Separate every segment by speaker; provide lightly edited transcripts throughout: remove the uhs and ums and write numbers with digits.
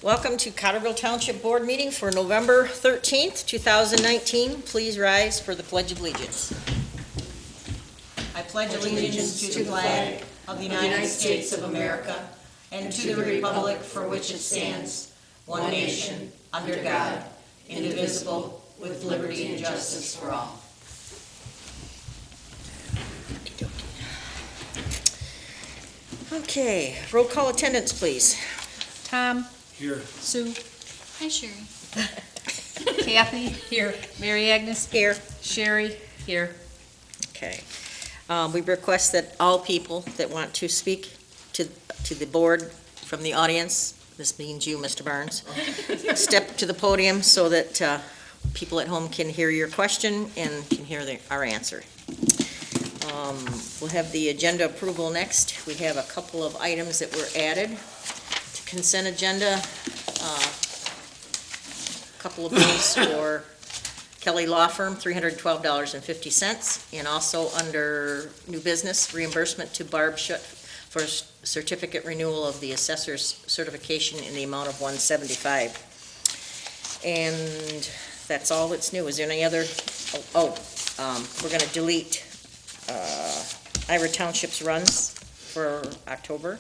Speaker 1: Welcome to Cottrellville Township Board meeting for November 13th, 2019. Please rise for the Pledge of Allegiance. I pledge allegiance to the flag of the United States of America and to the republic for which it stands, one nation, under God, indivisible, with liberty and justice for all. Okay, roll call attendance, please.
Speaker 2: Tom.
Speaker 3: Here.
Speaker 2: Sue.
Speaker 4: Hi, Sherry.
Speaker 2: Kathy. Here. Mary Agnes.
Speaker 1: Here.
Speaker 2: Sherry. Here.
Speaker 1: Okay. We request that all people that want to speak to the board from the audience, this means you, Mr. Barnes, step to the podium so that people at home can hear your question and can hear our answer. We'll have the agenda approval next. We have a couple of items that were added to consent agenda. A couple of bills for Kelly Law Firm, $312.50, and also under new business reimbursement to Barb Schutt for certificate renewal of the assessor's certification in the amount of $175. And that's all that's new. Is there any other? We're going to delete Ira Township's runs for October.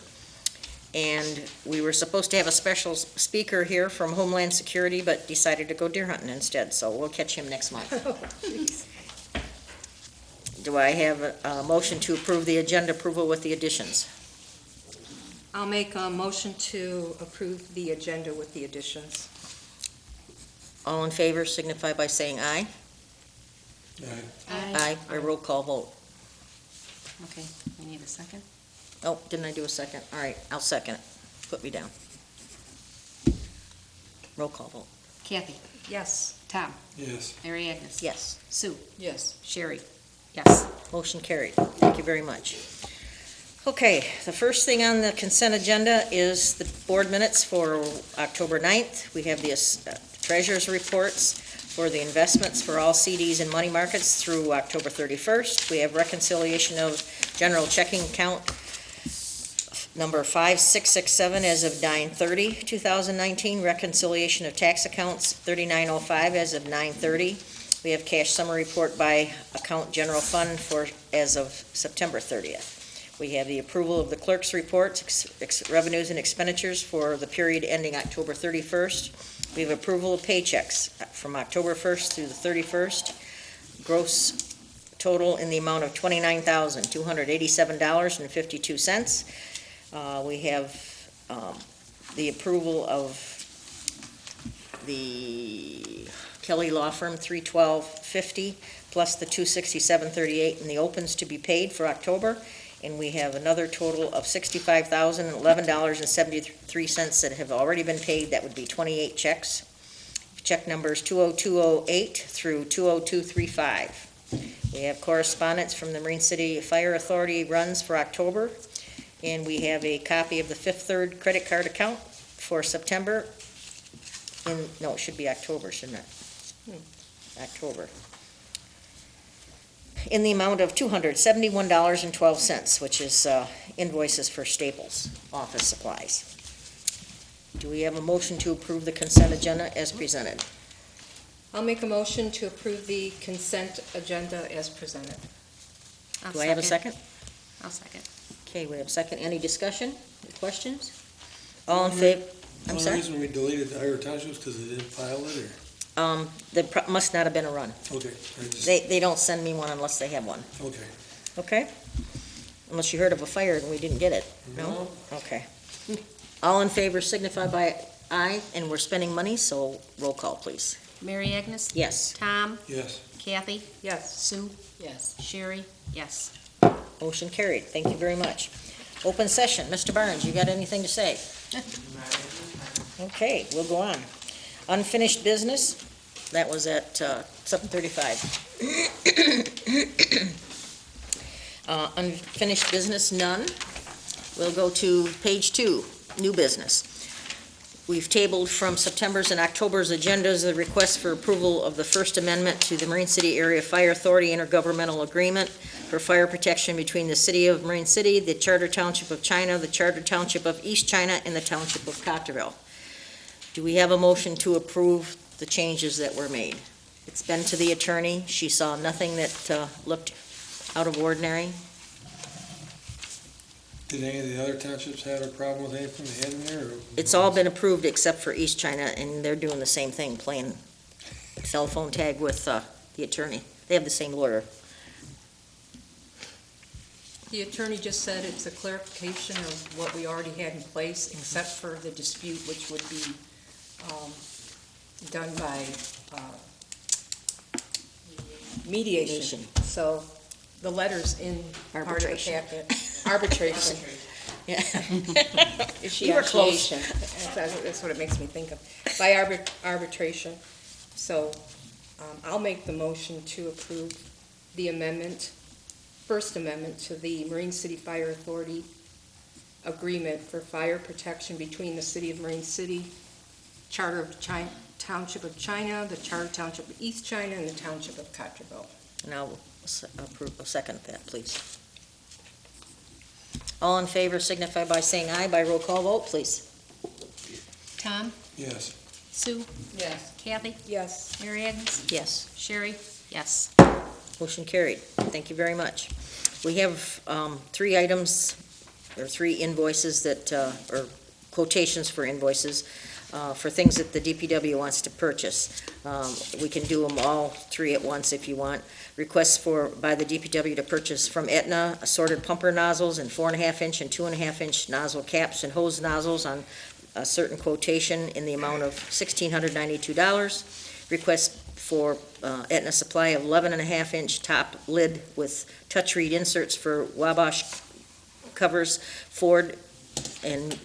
Speaker 1: And we were supposed to have a special speaker here from Homeland Security, but decided to go deer hunting instead, so we'll catch him next month. Do I have a motion to approve the agenda approval with the additions?
Speaker 2: I'll make a motion to approve the agenda with the additions.
Speaker 1: All in favor signify by saying aye. Aye, a roll call vote.
Speaker 2: Okay, we need a second.
Speaker 1: Oh, didn't I do a second? All right, I'll second it. Put me down. Roll call vote.
Speaker 2: Kathy. Yes. Tom.
Speaker 3: Yes.
Speaker 2: Mary Agnes.
Speaker 1: Yes.
Speaker 2: Sue.
Speaker 4: Yes.
Speaker 2: Sherry. Yes.
Speaker 1: Motion carried. Thank you very much. Okay, the first thing on the consent agenda is the board minutes for October 9th. We have the treasurer's reports for the investments for all CDs and money markets through October 31st. We have reconciliation of general checking account number 5667 as of 9/30/2019. Reconciliation of tax accounts 3905 as of 9/30. We have cash summary report by account general fund for as of September 30th. We have the approval of the clerk's reports, revenues and expenditures for the period ending October 31st. We have approval of paychecks from October 1st through the 31st. Gross total in the amount of $29,287.52. We have the approval of the Kelly Law Firm, $312.50, plus the $267.38 in the opens to be paid for October. And we have another total of $65,011.73 that have already been paid. That would be 28 checks. Check numbers 20208 through 20235. We have correspondence from the Marine City Fire Authority runs for October. And we have a copy of the Fifth Third credit card account for September. No, it should be October, shouldn't it? October. In the amount of $271.12, which is invoices for Staples office supplies. Do we have a motion to approve the consent agenda as presented?
Speaker 2: I'll make a motion to approve the consent agenda as presented.
Speaker 1: Do I have a second?
Speaker 2: I'll second.
Speaker 1: Okay, we have a second. Any discussion, questions? All in favor? I'm
Speaker 3: The
Speaker 1: sorry?
Speaker 3: only reason we deleted the Ira Township is because they didn't file it, or?
Speaker 1: There must not have been a run.
Speaker 3: Okay.
Speaker 1: They don't send me one unless they have one.
Speaker 3: Okay.
Speaker 1: Okay? Unless you heard of a fire and we didn't get it. No? Okay. All in favor signify by aye, and we're spending money, so roll call, please.
Speaker 2: Mary Agnes.
Speaker 1: Yes.
Speaker 2: Tom.
Speaker 3: Yes.
Speaker 2: Kathy.
Speaker 4: Yes.
Speaker 2: Sue.
Speaker 4: Yes.
Speaker 2: Sherry. Yes.
Speaker 1: Motion carried. Thank you very much. Open session. Mr. Barnes, you got anything to say? Okay, we'll go on. Unfinished business, that was at 7:35. Unfinished business, none. We'll go to page 2, new business. We've tabled from September's and October's agendas the request for approval of the First Amendment to the Marine City Area Fire Authority Intergovernmental Agreement for fire protection between the City of Marine City, the Charter Township of China, the Charter Township of East China, and the Township of Cottrellville. Do we have a motion to approve the changes that were made? It's been to the attorney. She saw nothing that looked out of ordinary.
Speaker 3: Did any of the other townships have a problem with anything they had in there? Or-
Speaker 1: It's all been approved except for East China, and they're doing the same thing, playing cell phone tag with the attorney. They have the same lawyer.
Speaker 2: The attorney just said it's a clarification of what we already had in place, except for the dispute, which would be done by mediation. So the letter's in part of the
Speaker 1: Arbitration.
Speaker 2: packet. Arbitration.
Speaker 1: Yeah.
Speaker 2: You
Speaker 1: You were close.
Speaker 2: That's what it makes me think of. By arbitration. So I'll make the motion to approve the amendment, first amendment to the Marine City Fire Authority agreement for fire protection between the City of Marine City, Charter of China, Township of China, the Charter Township of East China, and the Township of Cottrellville.
Speaker 1: And I'll second that, please. All in favor signify by saying aye. By roll call vote, please.
Speaker 4: Tom?
Speaker 3: Yes.
Speaker 4: Sue?
Speaker 2: Yes.
Speaker 4: Kathy?
Speaker 2: Yes.
Speaker 4: Mary Agnes?
Speaker 1: Yes.
Speaker 4: Sherry? Yes.
Speaker 1: Motion carried. Thank you very much. We have three items, or three invoices that, or quotations for invoices, for things that the DPW wants to purchase. We can do them all three at once if you want. Requests by the DPW to purchase from Aetna assorted pumper nozzles and 4.5-inch and 2.5-inch nozzle caps and hose nozzles on a certain quotation in the amount of $1,692. Request for Aetna supply of 11.5-inch top lid with touch reed inserts for Wabash covers, Ford, and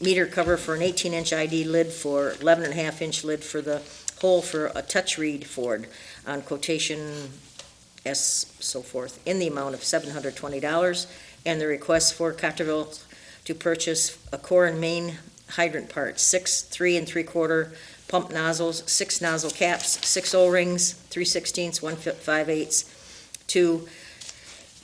Speaker 1: meter cover for an 18-inch ID lid for 11.5-inch lid for the hole for a touch reed Ford on quotation S so forth in the amount of $720. And the request for Cottrellville to purchase a core and main hydrant parts, 6 3 3/4 pump nozzles, 6 nozzle caps, 6 O-rings, 3/16, 1 5/8, 2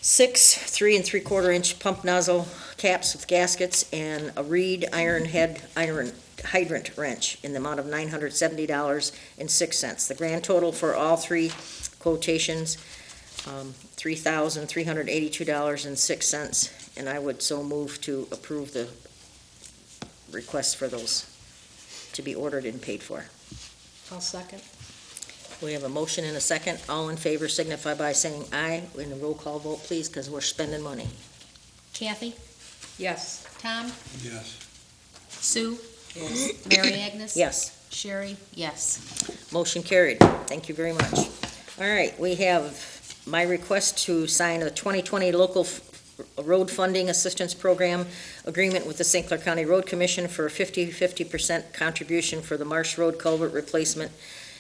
Speaker 1: 6 3 3/4-inch pump nozzle caps with gaskets, and a reed iron head iron hydrant wrench in the amount of $970.06. The grand total for all three quotations, $3,382.06, and I would so move to approve the request for those to be ordered and paid for.
Speaker 2: I'll second.
Speaker 1: We have a motion and a second. All in favor signify by saying aye. In a roll call vote, please, because we're spending money.
Speaker 4: Kathy?
Speaker 2: Yes.
Speaker 4: Tom?
Speaker 3: Yes.
Speaker 4: Sue?
Speaker 2: Yes.
Speaker 4: Mary Agnes?
Speaker 1: Yes.
Speaker 4: Sherry? Yes.
Speaker 1: Motion carried. Thank you very much. All right, we have my request to sign a 2020 local road funding assistance program agreement with the St. Clair County Road Commission for a 50% contribution for the Marsh Road culvert replacement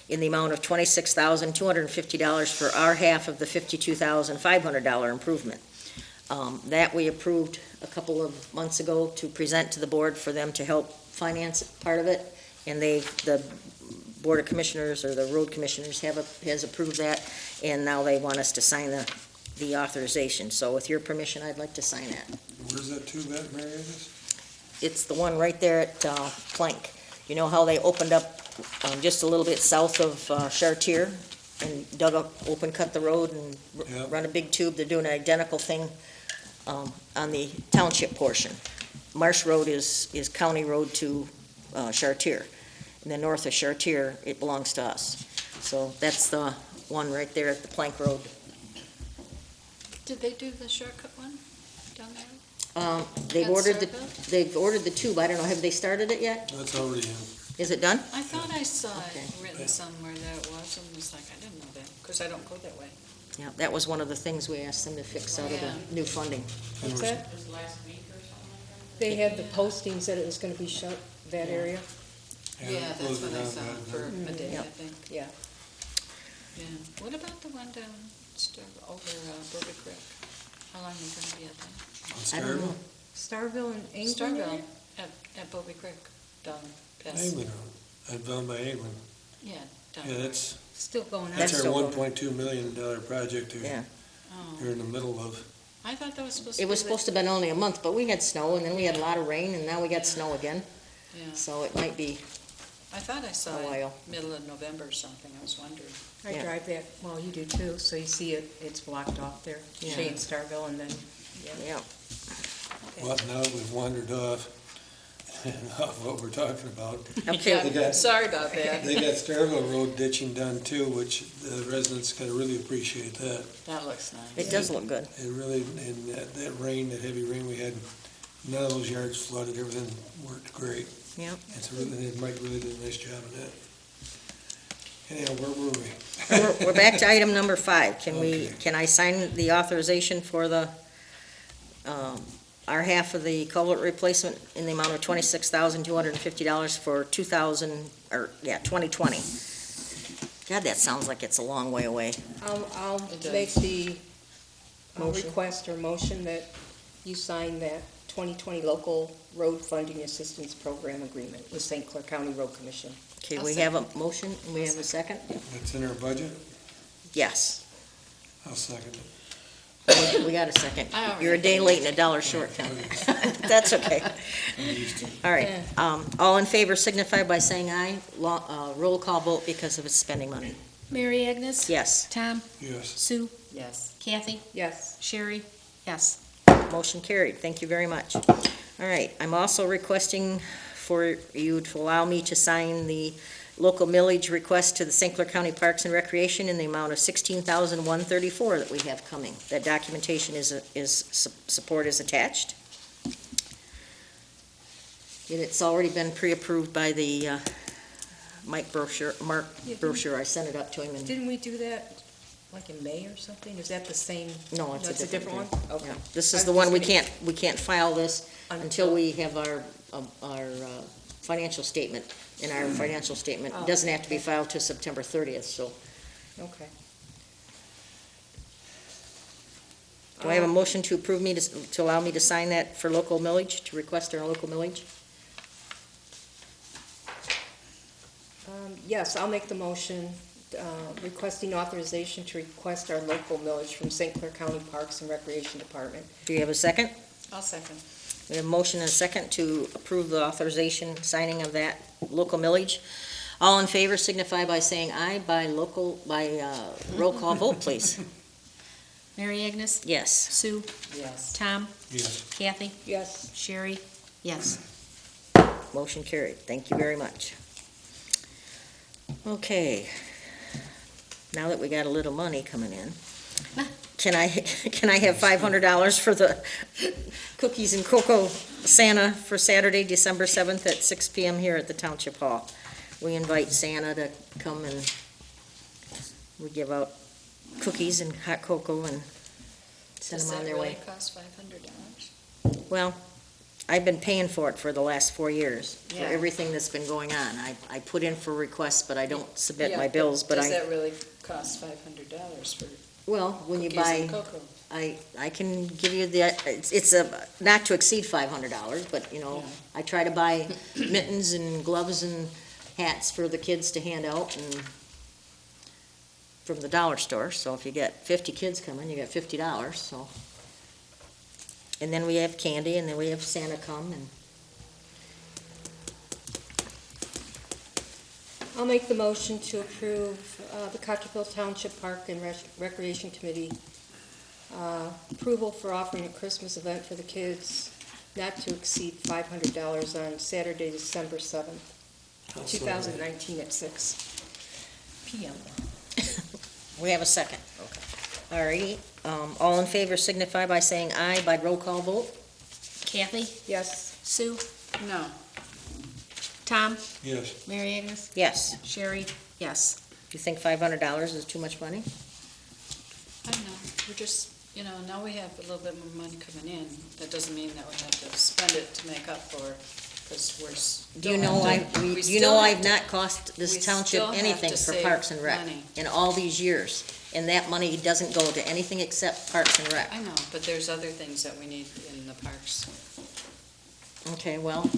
Speaker 1: in the amount of $26,250 for our half of the $52,500 improvement. That we approved a couple of months ago to present to the board for them to help finance part of it, and the Board of Commissioners, or the Road Commissioners, has approved that, and now they want us to sign the authorization. So with your permission, I'd like to sign that.
Speaker 3: Where's that tube at, Mary Agnes?
Speaker 1: It's the one right there at Plank. You know how they opened up just a little bit south of Chartier and dug up, cut the road and
Speaker 3: Yeah.
Speaker 1: run a big tube? They're doing an identical thing on the township portion. Marsh Road is county road to Chartier. And then north of Chartier, it belongs to us. So that's the one right there at the Plank Road.
Speaker 5: Did they do the shortcut one down there?
Speaker 1: They've
Speaker 5: At
Speaker 1: ordered
Speaker 5: Starkville?
Speaker 1: they've ordered the tube. I don't know, have they started it yet?
Speaker 3: That's already in.
Speaker 1: Is it done?
Speaker 5: I thought I saw
Speaker 1: Okay.
Speaker 5: it written somewhere that it was, and was like, I didn't know that, because I don't go that way.
Speaker 1: Yeah, that was one of the things we asked them to fix out of the new funding.
Speaker 2: What's that? They had the postings that it was gonna be shut, that area.
Speaker 5: Yeah, that's what I saw for a day, I
Speaker 1: Yep.
Speaker 5: think.
Speaker 2: Yeah.
Speaker 5: Yeah. What about the one down over Bourbon Creek? How long are you gonna be at that?
Speaker 1: I don't know.
Speaker 2: Starville and England
Speaker 5: Starville,
Speaker 2: area?
Speaker 5: at Bourbon Creek, down past,
Speaker 3: England, I'm down by England.
Speaker 5: yeah, down
Speaker 3: Yeah,
Speaker 5: there.
Speaker 3: that's
Speaker 2: Still going on.
Speaker 1: That's
Speaker 3: our
Speaker 1: still going.
Speaker 3: $1.2 million project here.
Speaker 1: Yeah.
Speaker 5: Oh,
Speaker 3: We're in the middle of.
Speaker 5: I thought that was supposed to be.
Speaker 1: It was supposed to have been only a month, but we had snow, and then we had a lot of rain, and now we got snow again.
Speaker 5: Yeah,
Speaker 1: So it might be
Speaker 5: I thought I saw
Speaker 1: A while.
Speaker 5: it middle of November or something, I was wondering.
Speaker 2: I
Speaker 1: Yeah.
Speaker 2: drive that, well, you do too, so you see it, it's blocked off there,
Speaker 1: Yeah.
Speaker 2: Shane Starville, and then, yeah.
Speaker 1: Yeah.
Speaker 3: Well, now that we've wandered off, off what we're talking about,
Speaker 1: Okay,
Speaker 3: They got-
Speaker 5: Sorry about that.
Speaker 3: they got Starville Road ditching done too, which the residents gotta really appreciate that.
Speaker 5: That looks nice.
Speaker 1: it does look good.
Speaker 3: It really, and that rain, that heavy rain we had, none of those yards flooded, everything worked great.
Speaker 1: Yep.
Speaker 3: It's really, Mike really did a nice job of that. Anyhow, where were we?
Speaker 1: We're back to item number 5.
Speaker 3: Okay.
Speaker 1: Can I sign the authorization for the, our half of the culvert replacement in the amount of $26,250 for 2020? God, that sounds like it's a long way away.
Speaker 2: I'll
Speaker 5: It does.
Speaker 2: make the
Speaker 1: Motion.
Speaker 2: request or motion that you sign that 2020 local road funding assistance program agreement with St. Clair County Road Commission.
Speaker 1: Okay,
Speaker 5: I'll
Speaker 1: we have a motion, and we have a second?
Speaker 3: It's in our budget?
Speaker 1: Yes,
Speaker 3: I'll second it.
Speaker 1: we got a second.
Speaker 5: I already-
Speaker 1: You're a day late and a dollar short, Ken. That's okay.
Speaker 3: I'm used to it.
Speaker 1: All right, all in favor signify by saying aye. Roll call vote because of its spending money.
Speaker 4: Mary Agnes?
Speaker 1: Yes,
Speaker 4: Tom?
Speaker 3: Yes.
Speaker 4: Sue?
Speaker 5: Yes.
Speaker 4: Kathy?
Speaker 2: Yes,
Speaker 4: Sherry? Yes.
Speaker 1: motion carried. Thank you very much. All right, I'm also requesting for you to allow me to sign the local millage request to the St. Clair County Parks and Recreation in the amount of $16,134 that we have coming. That documentation support is attached. And it's already been pre-approved by the Mark Brochure. I sent it up to him and,
Speaker 2: didn't we do that like in May or something? Is that the same?
Speaker 1: no, it's
Speaker 2: That's
Speaker 1: a different one.
Speaker 2: one? Okay.
Speaker 1: Yeah. This is
Speaker 2: I'm
Speaker 1: the one,
Speaker 2: just
Speaker 1: we can't file this until we have our financial statement. And our financial statement
Speaker 2: Oh,
Speaker 1: doesn't have to be
Speaker 2: okay.
Speaker 1: filed till September 30th, so.
Speaker 2: Okay.
Speaker 1: Do I have a motion to approve me, to allow me to sign that for local millage, to request our local millage?
Speaker 2: Yes, I'll make the motion requesting authorization to request our local millage from St. Clair County Parks and Recreation Department.
Speaker 1: Do you have a second?
Speaker 5: I'll second.
Speaker 1: We have a motion and a second to approve the authorization, signing of that local millage. All in favor signify by saying aye by roll call vote, please.
Speaker 4: Mary Agnes?
Speaker 1: Yes.
Speaker 4: Sue?
Speaker 5: Yes.
Speaker 4: Tom?
Speaker 3: Yes.
Speaker 4: Kathy?
Speaker 2: Yes,
Speaker 4: Sherry? Yes.
Speaker 1: Motion carried. Thank you very much. Okay. Now that we got a little money coming in, can I have $500 for the cookies and cocoa Santa for Saturday, December 7th at 6 PM here at the Township Hall? We invite Santa to come and we give out cookies and hot cocoa and send them on their way.
Speaker 5: Does that really cost $500?
Speaker 1: Well, I've been paying for it for the last 4 years, for
Speaker 5: Yeah.
Speaker 1: everything that's been going on. I put in for requests, but I don't submit
Speaker 5: Yeah,
Speaker 1: my bills, but
Speaker 5: Does
Speaker 1: I,
Speaker 5: that really cost $500 for
Speaker 1: well, when you
Speaker 5: cookies and
Speaker 1: buy,
Speaker 5: cocoa?
Speaker 1: I can give you the, it's a, not to exceed $500, but, you know,
Speaker 5: Yeah.
Speaker 1: I try to buy mittens and gloves and hats for the kids to hand out and from the dollar store, so if you get 50 kids coming, you get $50, so. And then we have candy, and then we have Santa come, and
Speaker 2: I'll make the motion to approve the Cottrellville Township Park and Recreation Committee approval for offering a Christmas event for the kids not to exceed $500 on Saturday, December 7th,
Speaker 3: I'll second it.
Speaker 2: 2019 at 6 PM.
Speaker 1: we have a second. All righty, all in favor signify by saying aye by roll call vote.
Speaker 4: Kathy?
Speaker 2: Yes,
Speaker 4: Sue?
Speaker 5: No.
Speaker 4: Tom?
Speaker 3: Yes.
Speaker 4: Mary Agnes?
Speaker 1: Yes.
Speaker 4: Sherry? Yes.
Speaker 1: Do you think $500 is too much money?
Speaker 5: I don't know, we're just, now we have a little bit more money coming in. That doesn't mean that we have to spend it to make up for, because we're.
Speaker 1: Do you know I've not cost
Speaker 5: we
Speaker 1: this
Speaker 5: still
Speaker 1: township
Speaker 5: have
Speaker 1: anything
Speaker 5: to
Speaker 1: for
Speaker 5: save
Speaker 1: Parks and Rec
Speaker 5: money.
Speaker 1: in all these years? And that money doesn't go to anything except Parks and Rec.
Speaker 5: I know, but there's other things that we need in the parks.
Speaker 1: Okay, well,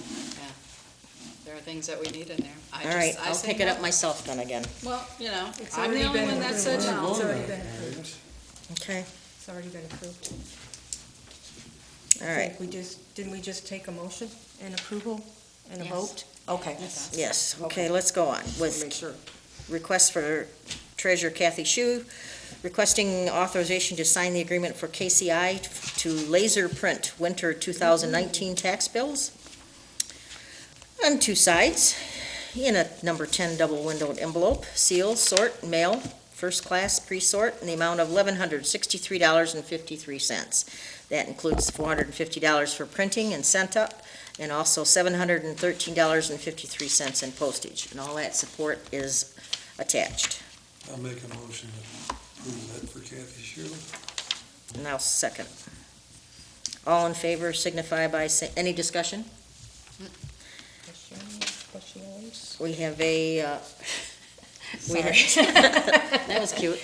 Speaker 5: There are things that we need in there.
Speaker 1: all right, I'll
Speaker 5: say
Speaker 1: pick it up
Speaker 5: no.
Speaker 1: myself then again.
Speaker 5: Well,
Speaker 2: It's
Speaker 5: I'm the
Speaker 2: already
Speaker 5: only
Speaker 2: been
Speaker 5: one that
Speaker 2: approved.
Speaker 5: said no.
Speaker 2: It's already been approved.
Speaker 1: Okay,
Speaker 2: It's already been approved.
Speaker 1: all right.
Speaker 2: Didn't we just take a motion and approval and a
Speaker 4: Yes.
Speaker 2: vote? Okay.
Speaker 1: Yes, okay, let's go on with
Speaker 2: Make sure.
Speaker 1: request for Treasurer Kathy Shu, requesting authorization to sign the agreement for KCI to laser print winter 2019 tax bills on two sides in a number 10 double-windowed envelope, seal, sort, mail, first class pre-sort, in the amount of $1,163.53. That includes $450 for printing and sent up, and also $713.53 in postage, and all that support is attached.
Speaker 3: I'll make a motion to approve that for Kathy Shu.
Speaker 1: And I'll second. All in favor signify by saying, any discussion?
Speaker 2: Questions?
Speaker 1: We have a, that was cute.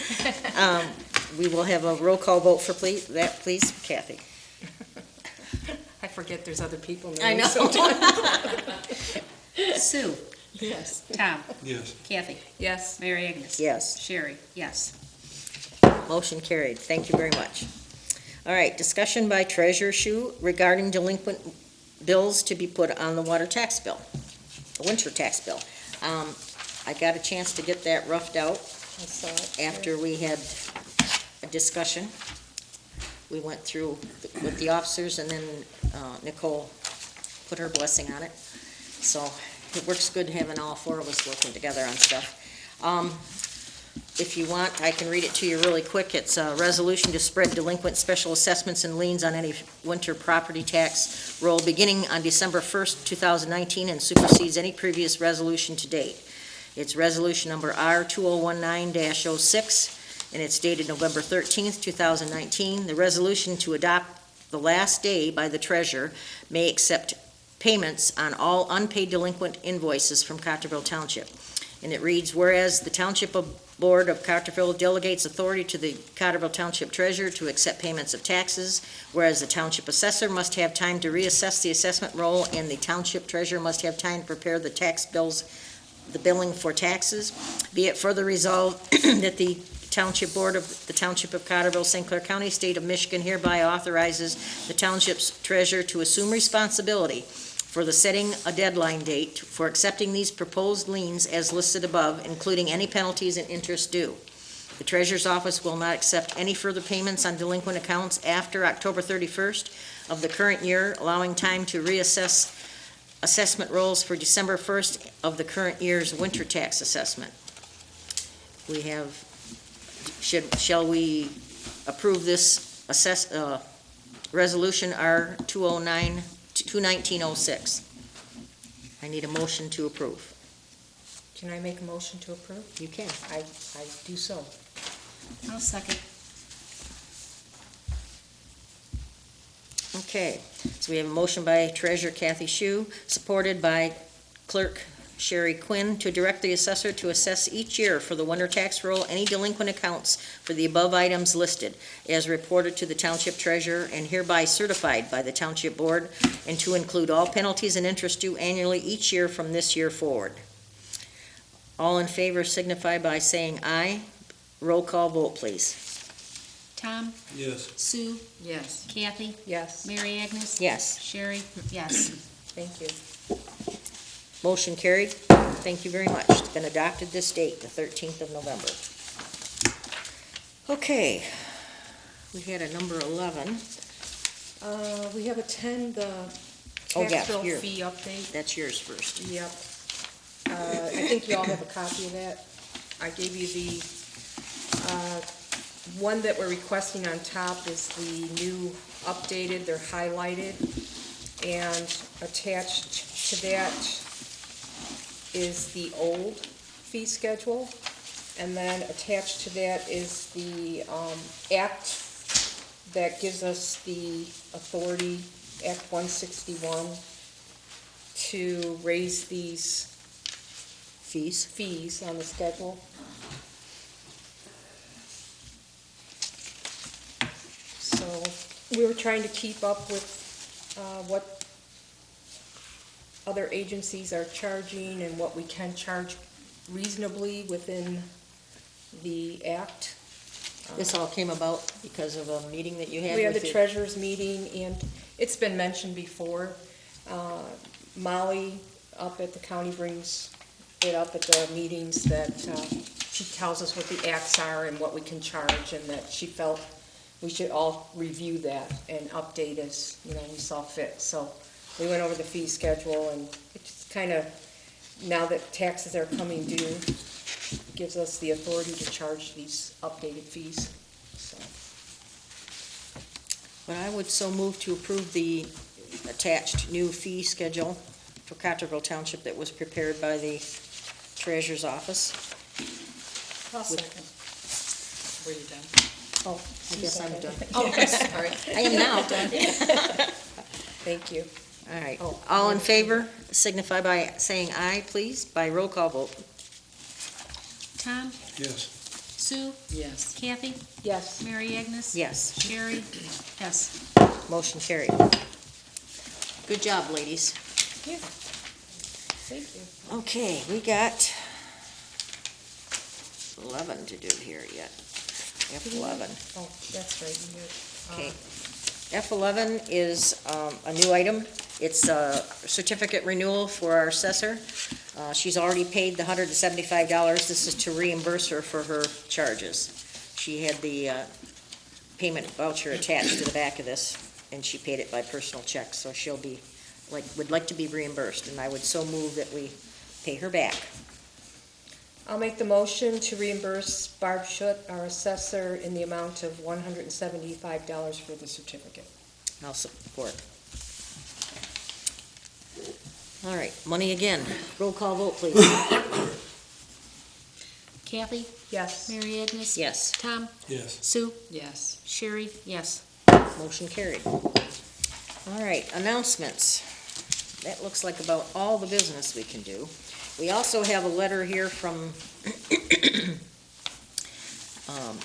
Speaker 1: We will have a roll call vote for please, Kathy.
Speaker 2: I forget there's other people now.
Speaker 1: I know.
Speaker 4: Sue,
Speaker 2: Yes.
Speaker 4: Tom,
Speaker 3: Yes.
Speaker 4: Kathy,
Speaker 2: Yes.
Speaker 4: Mary Agnes.
Speaker 1: Yes,
Speaker 4: Sherry, yes.
Speaker 1: motion carried. Thank you very much. All right, discussion by Treasurer Shu regarding delinquent bills to be put on the water tax bill, the winter tax bill. I got a chance to get that roughed out
Speaker 2: I saw it.
Speaker 1: after we had a discussion. We went through with the officers, and then Nicole put her blessing on it. So it works good having all four of us working together on stuff. If you want, I can read it to you really quick. It's a resolution to spread delinquent special assessments and liens on any winter property tax roll beginning on December 1st, 2019, and supersedes any previous resolution to date. It's resolution number R2019-06, and it's dated November 13th, 2019. The resolution to adopt the last day by the treasurer may accept payments on all unpaid delinquent invoices from Cottrellville Township. And it reads, whereas the Township Board of Cottrellville delegates authority to the Cottrellville Township Treasurer to accept payments of taxes, whereas the Township Assessor must have time to reassess the assessment roll, and the Township Treasurer must have time to prepare the tax bills, the billing for taxes, be it further resolved that the Township Board of the Township of Cottrellville, St. Clair County, State of Michigan hereby authorizes the Township's Treasurer to assume responsibility for the setting a deadline date for accepting these proposed liens as listed above, including any penalties and interest due. The Treasurer's Office will not accept any further payments on delinquent accounts after October 31st of the current year, allowing time to reassess assessment rolls for December 1st of the current year's winter tax assessment. We have, shall we approve this resolution R21906? I need a motion to approve.
Speaker 2: Can I make a motion to approve?
Speaker 1: You can.
Speaker 2: I do so.
Speaker 4: I'll second.
Speaker 1: Okay, so we have a motion by Treasurer Kathy Shu, supported by Clerk Sherry Quinn, to direct the assessor to assess each year for the winter tax roll any delinquent accounts for the above items listed, as reported to the Township Treasurer and hereby certified by the Township Board, and to include all penalties and interest due annually each year from this year forward. All in favor signify by saying aye. Roll call vote, please.
Speaker 4: Tom,
Speaker 3: Yes.
Speaker 4: Sue,
Speaker 5: Yes.
Speaker 4: Kathy,
Speaker 2: Yes.
Speaker 4: Mary Agnes.
Speaker 1: Yes.
Speaker 4: Sherry, yes.
Speaker 2: Thank you.
Speaker 1: Motion carried. Thank you very much. It's been adopted this date, the 13th of November. Okay, we had a number 11.
Speaker 2: We have a 10, the
Speaker 1: Oh, yeah,
Speaker 2: tax bill
Speaker 1: here.
Speaker 2: fee update.
Speaker 1: That's yours first.
Speaker 2: Yep. I think you all have a copy of that. I gave you the, one that we're requesting on top is the new updated, they're highlighted, and attached to that is the old fee schedule, and then attached to that is the act that gives us the authority, Act 161, to raise these fees on the schedule. So we were trying to keep up with what other agencies are charging and what we can charge reasonably within the act.
Speaker 1: This all came about because of a meeting that you had
Speaker 2: We had
Speaker 1: with
Speaker 2: the
Speaker 1: your...
Speaker 2: treasurer's meeting, and it's been mentioned before. Molly up at the county brings it up at the meetings that she tells us what the acts are and what we can charge, and that she felt we should all review that and update as, we saw fit. So we went over the fee schedule, and it just kind of, now that taxes are coming due, gives us the authority to charge these updated fees, so.
Speaker 1: But I would so move to approve the attached new fee schedule for Cottrellville Township that was prepared by the treasurer's office.
Speaker 2: I'll second.
Speaker 5: Were you done?
Speaker 1: Oh, I guess I'm done.
Speaker 5: Oh, sorry.
Speaker 1: I am now.
Speaker 2: Thank you.
Speaker 1: All right.
Speaker 2: Oh.
Speaker 1: All in favor signify by saying aye, please, by roll call vote.
Speaker 4: Tom,
Speaker 3: Yes.
Speaker 4: Sue,
Speaker 5: Yes.
Speaker 4: Kathy,
Speaker 2: Yes.
Speaker 4: Mary Agnes.
Speaker 1: Yes,
Speaker 4: Sherry, yes.
Speaker 1: motion carried. Good job, ladies.
Speaker 2: Yeah. Thank you.
Speaker 1: Okay, we got 11 to do here yet. F11.
Speaker 2: Oh, that's right, you did.
Speaker 1: Okay. F11 is a new item. It's a certificate renewal for our assessor. She's already paid the $175. This is to reimburse her for her charges. She had the payment voucher attached to the back of this, and she paid it by personal check, so she'll be, would like to be reimbursed, and I would so move that we pay her back.
Speaker 2: I'll make the motion to reimburse Barb Schutt, our assessor, in the amount of $175 for the certificate.
Speaker 1: I'll support. All right, money again. Roll call vote, please.
Speaker 4: Kathy,
Speaker 2: Yes.
Speaker 4: Mary Agnes.
Speaker 1: Yes,
Speaker 4: Tom,
Speaker 3: Yes.
Speaker 4: Sue,
Speaker 5: Yes.
Speaker 4: Sherry, yes.
Speaker 1: motion carried. All right, announcements. That looks like about all the business we can do. We also have a letter here from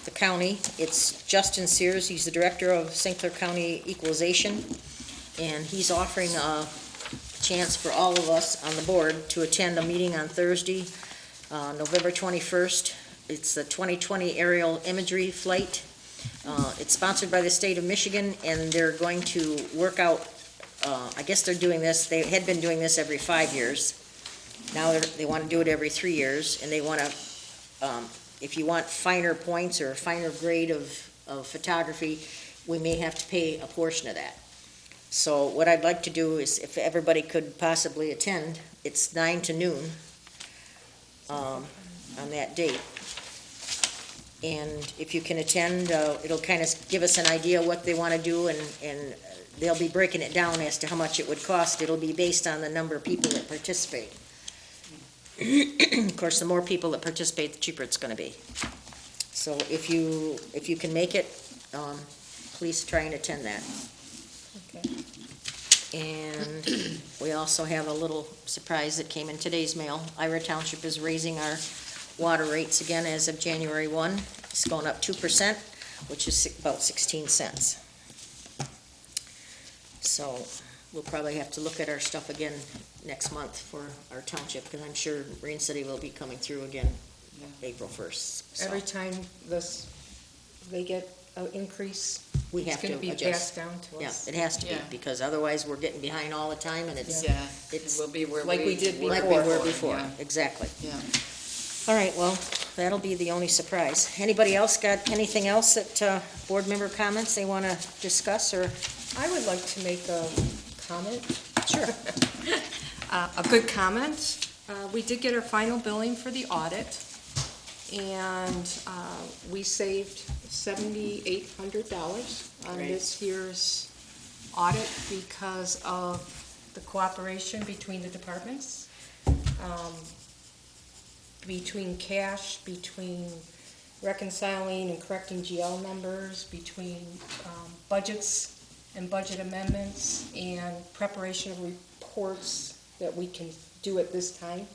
Speaker 1: the county. It's Justin Sears. He's the director of St. Clair County Equalization, and he's offering a chance for all of us on the board to attend a meeting on Thursday, November 21st. It's the 2020 aerial imagery flight. It's sponsored by the state of Michigan, and they're going to work out, I guess they're doing this, they had been doing this every 5 years. Now they want to do it every 3 years, and they want to, if you want finer points or a finer grade of photography, we may have to pay a portion of that. So what I'd like to do is, if everybody could possibly attend, it's 9 to noon on that date. And if you can attend, it'll kind of give us an idea what they want to do, and they'll be breaking it down as to how much it would cost. It'll be based on the number of people that participate. Of course, the more people that participate, the cheaper it's going to be. So if you can make it, please try and attend that.
Speaker 2: Okay.
Speaker 1: And we also have a little surprise that came in today's mail. Ira Township is raising our water rates again as of January 1. It's going up 2%, which is about 16 cents. So we'll probably have to look at our stuff again next month for our township, because I'm sure Marine City will be coming through again April 1st. So
Speaker 2: Every time they get an increase,
Speaker 1: we
Speaker 2: it's
Speaker 1: have
Speaker 2: going
Speaker 1: to
Speaker 2: to be
Speaker 1: adjust.
Speaker 2: passed down to
Speaker 1: Yeah,
Speaker 2: us.
Speaker 1: it has to be,
Speaker 5: Yeah.
Speaker 1: because otherwise we're getting behind all the time, and it's
Speaker 5: Yeah.
Speaker 1: It's
Speaker 5: We'll be where
Speaker 2: like we did
Speaker 5: were
Speaker 1: like we were
Speaker 2: before.
Speaker 1: before.
Speaker 5: Yeah.
Speaker 1: Exactly.
Speaker 5: Yeah.
Speaker 1: All right, well, that'll be the only surprise. Anybody else got anything else that, board member comments they want to discuss, or?
Speaker 2: I would like to make a comment.
Speaker 1: Sure.
Speaker 2: A good comment. We did get our final billing for the audit, and we saved $7,800 on
Speaker 5: Great.
Speaker 2: this year's audit because of the cooperation between the departments, between cash, between reconciling and correcting GL numbers, between budgets and budget amendments, and preparation of reports that we can do at this time.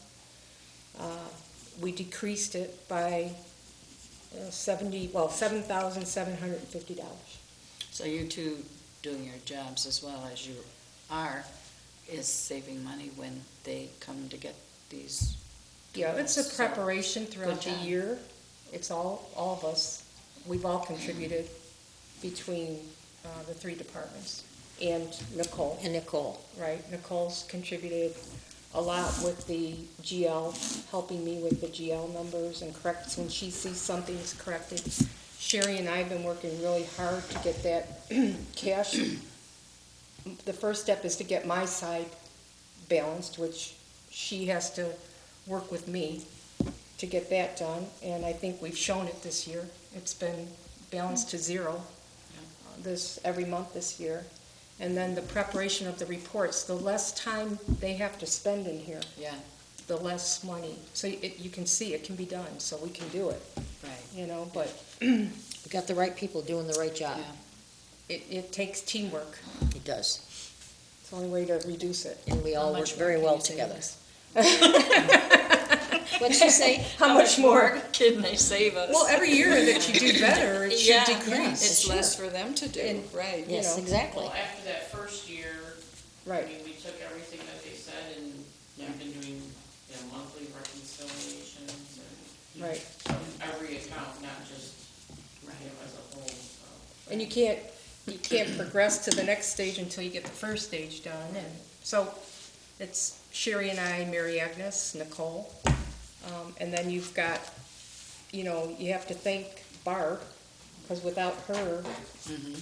Speaker 2: We decreased it by $7,750.
Speaker 5: So you two doing your jobs as well as you are is saving money when they come to get these.
Speaker 2: Yeah, it's a
Speaker 5: So,
Speaker 2: preparation throughout the
Speaker 5: good job.
Speaker 2: year. It's all of us. We've all contributed between the three departments. And Nicole,
Speaker 1: And Nicole.
Speaker 2: right? Nicole's contributed a lot with the GL, helping me with the GL numbers and correct, when she sees something's corrected. Sherry and I have been working really hard to get that cash. The first step is to get my side balanced, which she has to work with me to get that done, and I think we've shown it this year. It's been balanced to zero every month this year. And then the preparation of the reports, the less time they have to spend in here,
Speaker 5: Yeah,
Speaker 2: the less money. So you can see it can be done, so we can do it,
Speaker 5: right,
Speaker 2: but
Speaker 1: We got the right people doing the right job.
Speaker 5: yeah.
Speaker 2: it takes teamwork.
Speaker 1: It does.
Speaker 2: It's the only way to reduce it.
Speaker 1: And we
Speaker 5: How
Speaker 1: all work
Speaker 5: much
Speaker 1: very
Speaker 5: more
Speaker 1: well
Speaker 5: can you
Speaker 1: together.
Speaker 5: save us?
Speaker 1: What'd she say?
Speaker 2: How much more?
Speaker 5: Can they save us?
Speaker 2: Well, every year that you do better, it should
Speaker 5: Yeah,
Speaker 2: decrease.
Speaker 5: It's less for them to do,
Speaker 2: And-
Speaker 5: right.
Speaker 2: you
Speaker 1: Yes,
Speaker 2: know.
Speaker 1: exactly.
Speaker 6: Well, after that first year, I
Speaker 2: Right,
Speaker 6: mean, we took everything that they said and we've been doing, monthly reconciliations and
Speaker 2: right.
Speaker 6: every account, not just, as a whole, so.
Speaker 2: And you can't progress to the next stage until you get the first stage done, and so it's Sherry and I, Mary Agnes, Nicole, and then you've got, you have to thank Barb, because without her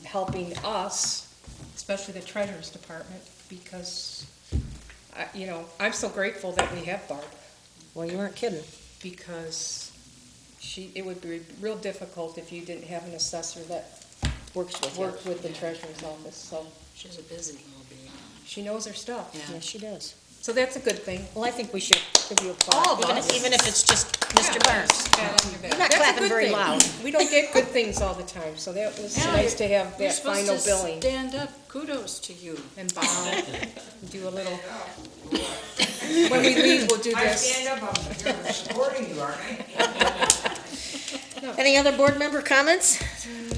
Speaker 2: helping us, especially the treasurer's department, because, I'm so grateful that we have Barb,
Speaker 1: Well, you weren't kidding.
Speaker 2: because it would be real difficult if you didn't have an assessor that
Speaker 1: Works with you.
Speaker 2: worked with the treasurer's office, so
Speaker 5: She's a busy little bee.
Speaker 2: she knows her stuff.
Speaker 5: Yeah.
Speaker 1: Yes, she does.
Speaker 2: So that's a good thing.
Speaker 1: Well, I think we should give you a
Speaker 2: All of
Speaker 1: clap,
Speaker 2: us.
Speaker 1: even if it's just Mr. Barnes.
Speaker 5: Pat on your back.
Speaker 1: You're not
Speaker 2: That's a
Speaker 1: clapping
Speaker 2: good
Speaker 1: very
Speaker 2: thing.
Speaker 1: loud.
Speaker 2: We don't get good things all the time, so that was
Speaker 5: Yeah,
Speaker 2: nice to have
Speaker 5: You're
Speaker 2: that
Speaker 5: supposed
Speaker 2: final
Speaker 5: to
Speaker 2: billing
Speaker 5: stand up, kudos to you.
Speaker 2: and bow, do a little. When we leave, we'll do
Speaker 7: I
Speaker 2: this.
Speaker 7: stand up, I'm here supporting you, aren't I?
Speaker 1: Any other board member comments?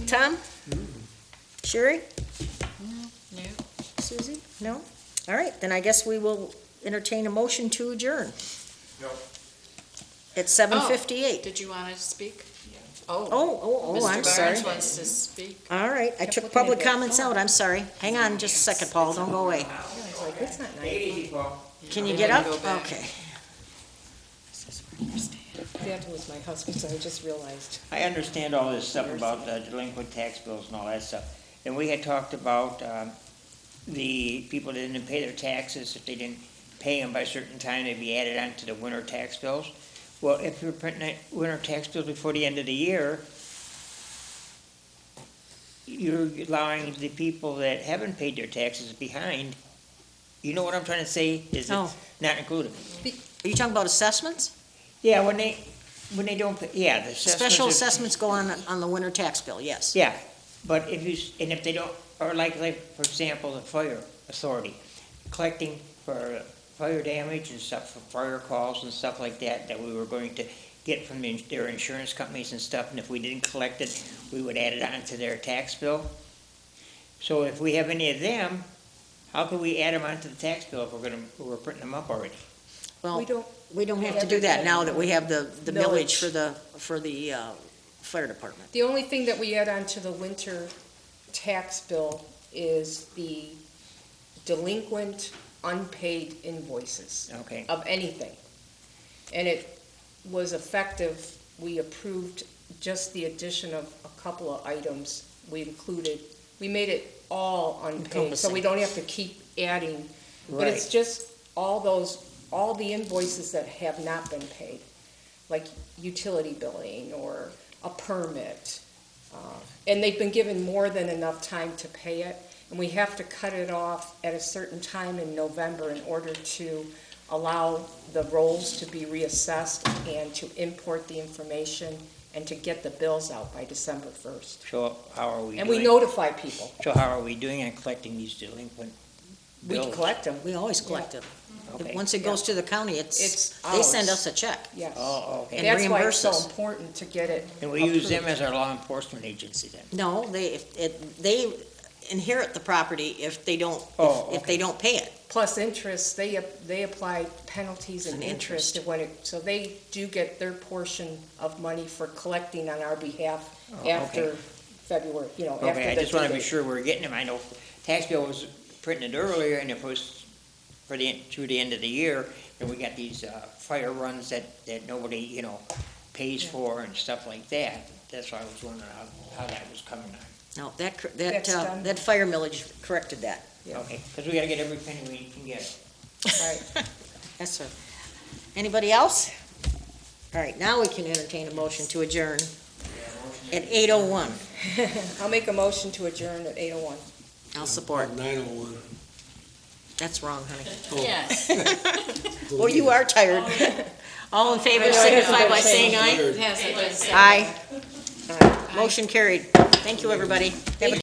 Speaker 1: Tom? Sherry?
Speaker 5: No.
Speaker 1: Susie? No? All right, then I guess we will entertain a motion to adjourn.
Speaker 7: No.
Speaker 1: It's 7:58.
Speaker 5: Did you want to speak?
Speaker 1: Oh, I'm
Speaker 5: Mr.
Speaker 1: sorry.
Speaker 5: Barnes wants to speak.
Speaker 1: All right, I
Speaker 2: Kept
Speaker 1: took
Speaker 2: looking
Speaker 1: public
Speaker 2: at that
Speaker 1: comments
Speaker 2: phone.
Speaker 1: out, I'm sorry. Hang on just a second, Paul, don't go away.
Speaker 2: I was like, it's not nice.
Speaker 7: Take it easy, Paul.
Speaker 1: Can you
Speaker 5: We're
Speaker 1: get
Speaker 5: gonna
Speaker 1: up?
Speaker 5: go back.
Speaker 1: Okay.
Speaker 2: That was my husband's, I just realized.
Speaker 8: I understand all this stuff about delinquent tax bills and all that stuff. And we had talked about the people that didn't pay their taxes, if they didn't pay them by a certain time, they'd be added on to the winter tax bills. Well, if you're printing winter tax bills before the end of the year, you're allowing the people that haven't paid their taxes behind. You know what I'm trying to say? Is
Speaker 1: Oh.
Speaker 8: it's not included.
Speaker 1: Are you talking about assessments?
Speaker 8: Yeah, when they don't, pay, yeah, the assessments.
Speaker 1: Special
Speaker 8: are-
Speaker 1: assessments go on the winter tax bill, yes.
Speaker 8: Yeah, but if they don't, or like, for example, the fire authority, collecting for fire damage and stuff, for fire calls and stuff like that we were going to get from their insurance companies and stuff, and if we didn't collect it, we would add it on to their tax bill. So if we have any of them, how can we add them onto the tax bill if we're printing them up already?
Speaker 1: Well,
Speaker 2: We don't,
Speaker 1: we don't have to do that now that we have the millage
Speaker 2: Millage.
Speaker 1: for the fire department.
Speaker 2: the only thing that we add on to the winter tax bill is the delinquent unpaid invoices.
Speaker 8: Okay,
Speaker 2: Of anything. And it was effective, we approved just the addition of a couple of items we included. We made it all unpaid, so we
Speaker 1: Encompassing.
Speaker 2: don't have to keep adding. But it's
Speaker 8: right,
Speaker 2: just all the invoices that have not been paid, like utility billing or a permit. And they've been given more than enough time to pay it, and we have to cut it off at a certain time in November in order to allow the rolls to be reassessed and to import the information and to get the bills out by December 1st.
Speaker 8: so how are we doing?
Speaker 2: And we notify people.
Speaker 8: So how are we doing on collecting these delinquent
Speaker 2: We
Speaker 8: bills?
Speaker 2: collect them,
Speaker 1: We always collect them.
Speaker 8: Okay.
Speaker 1: Once it goes to the county,
Speaker 2: It's
Speaker 1: they send
Speaker 2: ours.
Speaker 1: us a check.
Speaker 2: yes.
Speaker 8: Oh, okay.
Speaker 1: And
Speaker 2: That's why it's
Speaker 1: reimburse
Speaker 2: so
Speaker 1: us.
Speaker 2: important to get it
Speaker 8: And we use them
Speaker 2: approved.
Speaker 8: as our law enforcement agency then?
Speaker 1: No, they inherit the property if they don't,
Speaker 8: Oh,
Speaker 1: if they
Speaker 8: okay.
Speaker 1: don't pay it.
Speaker 2: Plus interest, they apply penalties and
Speaker 1: And
Speaker 2: interest
Speaker 1: interest.
Speaker 2: when so they do get their portion of money for collecting on our behalf
Speaker 8: Oh,
Speaker 2: after February, after
Speaker 8: Okay, I
Speaker 2: the
Speaker 8: just want to
Speaker 2: due
Speaker 8: be
Speaker 2: date.
Speaker 8: sure we're getting them. I know tax bill was printed earlier, and if it was for through the end of the year, and we got these, fire runs that nobody, pays for and stuff like that. That's why I was wondering how that was coming on.
Speaker 1: No, that,
Speaker 2: That's done.
Speaker 1: that fire millage corrected that.
Speaker 2: Yeah.
Speaker 8: Okay, because we gotta get every penny we can get.
Speaker 2: Right.
Speaker 1: That's right. Anybody else? All right, now we can entertain a motion to adjourn at 8:01.
Speaker 2: I'll make a motion to adjourn at 8:01.
Speaker 1: I'll support.
Speaker 3: 9:01.
Speaker 1: That's wrong, honey.
Speaker 5: Yes.
Speaker 1: Well, you are tired. All in favor,
Speaker 2: I know, it hasn't
Speaker 1: signify
Speaker 2: been
Speaker 1: by saying aye.
Speaker 5: It has, it does say.
Speaker 1: Aye. Motion carried. Thank you, everybody. Have a